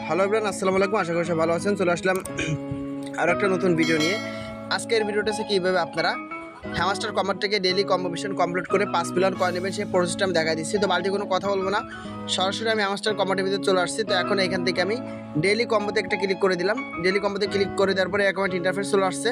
Hello everyone, আসসালামু আলাইকুম। আশা করি সবাই ভালো আছেন। চলে আসলাম আর একটা নতুন ভিডিও নিয়ে। আজকের ভিডিওটা হচ্ছে কীভাবে আপনারা হ্যামাস্টার কম্বার থেকে ডেইলি কম্বো মিশন কমপ্লিট করে 5 মিলিয়ন কয়েন নেবেন, সেই প্রসেসটা আমি দেখা দিচ্ছি। তো বাড়িতে কোনো কথা বলবো না, সরাসরি আমি হ্যামাস্টার কম্বারের ভিতরে চলে আসছি। তো এখন এখান থেকে আমি ডেইলি কম্বোতে একটা ক্লিক করে দিলাম। ডেইলি কম্বোতে ক্লিক করে দেওয়ার পরে অ্যাকাউন্ট ইন্টারফেস চলে আসছে।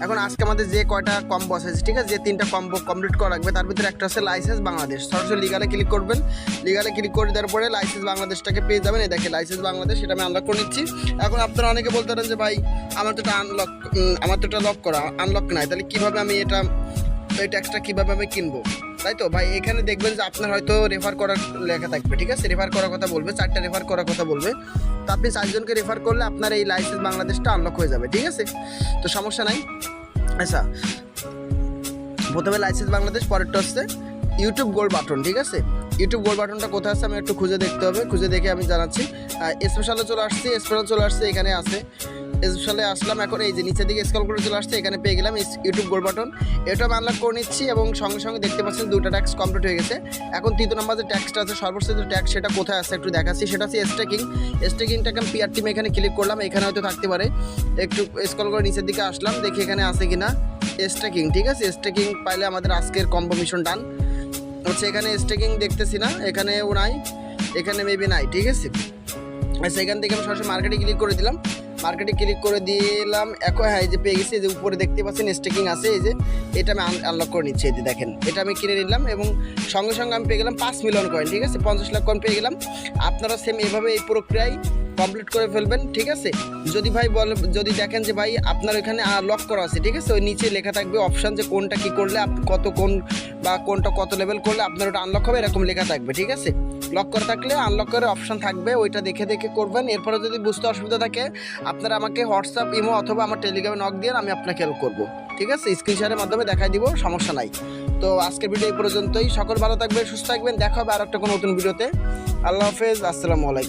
এখন আজকে আমাদের যে কয়টা কম্বো আছে, ঠিক আছে, যে 3টা কম্বো কমপ্লিট করা লাগবে, তার ভিতরে একটা হচ্ছে লাইসেন্স বাংলাদেশ। সরাসরি লিগালে ক্লিক করবেন। লিগালে ক্লিক করে দেওয়ার পরে লাইসেন্স বাংলাদেশটাকে পেয়ে যাবেন। এই দেখে লাইসেন্স বাংলাদেশ, সেটা আমি আনলক করে নিচ্ছি। এখন আপনারা অনেকে বলতে পারেন যে ভাই আমার তো এটা লক করা, আনলক নাই, তাহলে কীভাবে আমি এই ট্যাক্সটা কীভাবে আমি কিনবো? তাই তো ভাই, এখানে দেখবেন যে আপনার হয়তো রেফার করার লেখা থাকবে, ঠিক আছে, রেফার করার কথা বলবে, 4টা রেফার করার কথা বলবে। তো আপনি 4জনকে রেফার করলে আপনার এই লাইসেন্স বাংলাদেশটা আনলক হয়ে যাবে, ঠিক আছে, তো সমস্যা নাই। আচ্ছা, প্রথমে লাইসেন্স বাংলাদেশ, পরেরটা হচ্ছে ইউটিউব গোল্ড বাটন, ঠিক আছে। ইউটিউব গোল্ড বাটনটা কোথায় আছে আমি একটু খুঁজে দেখতে হবে, খুঁজে দেখে আমি জানাচ্ছি। স্পেশালে চলে আসছে, এখানে আছে। স্পেশালে আসলাম, এখন এই যে নিচের দিকে স্ক্রল করে চলে আসছে, এখানে পেয়ে গেলাম ইউটিউব গোল্ড বাটন। এটা আমি আনলক করে নিচ্ছি এবং সঙ্গে সঙ্গে দেখতে পাচ্ছেন 2টা ট্যাক্স কমপ্লিট হয়ে গেছে। এখন 3 নম্বর যে ট্যাক্সটা আছে, সর্বশেষ যে ট্যাক্স, সেটা কোথায় আছে একটু দেখাচ্ছি। সেটা হচ্ছে স্টেকিংটাকে আমি পিআর টিমে এখানে ক্লিক করলাম, এখানে হয়তো থাকতে পারে। একটু স্ক্রল করে নিচের দিকে আসলাম, দেখি এখানে আছে কিনা স্টেকিং, ঠিক আছে। স্টেকিং পাইলে আমাদের আজকের কম্বো মিশন ডান হচ্ছে। এখানে স্টেকিং দেখতেছি না, এখানেও নাই, এখানে মেবি নাই, ঠিক আছে। আচ্ছা, এখান থেকে আমি সরাসরি মার্কেটে ক্লিক করে দিলাম। এখন হ্যাঁ, এই যে পেয়ে গেছি, এই যে উপরে দেখতে পাচ্ছেন স্টেকিং আছে, এই যে এটা আমি আনলক করে নিচ্ছি। এই যে দেখেন, এটা আমি কিনে নিলাম এবং সঙ্গে সঙ্গে আমি পেয়ে গেলাম 5 মিলিয়ন কয়েন, ঠিক আছে, 50 লাখ কয়েন পেয়ে গেলাম। আপনারা সেম এভাবে এই প্রক্রিয়ায় কমপ্লিট করে ফেলবেন, ঠিক আছে। যদি দেখেন যে ভাই আপনার ওইখানে লক করা আছে, ঠিক আছে, ওই নিচে লেখা থাকবে অপশান যে কোনটা কী করলে কোনটা কত লেভেল করলে আপনার ওটা আনলক হবে, এরকম লেখা থাকবে, ঠিক আছে। লক করা থাকলে আনলক করে অপশান থাকবে, ওইটা দেখে করবেন। এরপরে যদি বুঝতে অসুবিধা থাকে আপনারা আমাকে হোয়াটসঅ্যাপ, ইমো অথবা আমার টেলিগ্রামে নক দিয়ে আমি আপনাকে হেল্প করবো, ঠিক আছে, স্ক্রিনশটের মাধ্যমে দেখাই দিব, সমস্যা নাই। তো আজকের ভিডিও এই পর্যন্তই। সকল ভালো থাকবেন, সুস্থ থাকবেন, দেখা হবে আর একটা কোনো নতুন ভিডিওতে। আল্লাহ হাফেজ, আসসালামু আলাইকুম।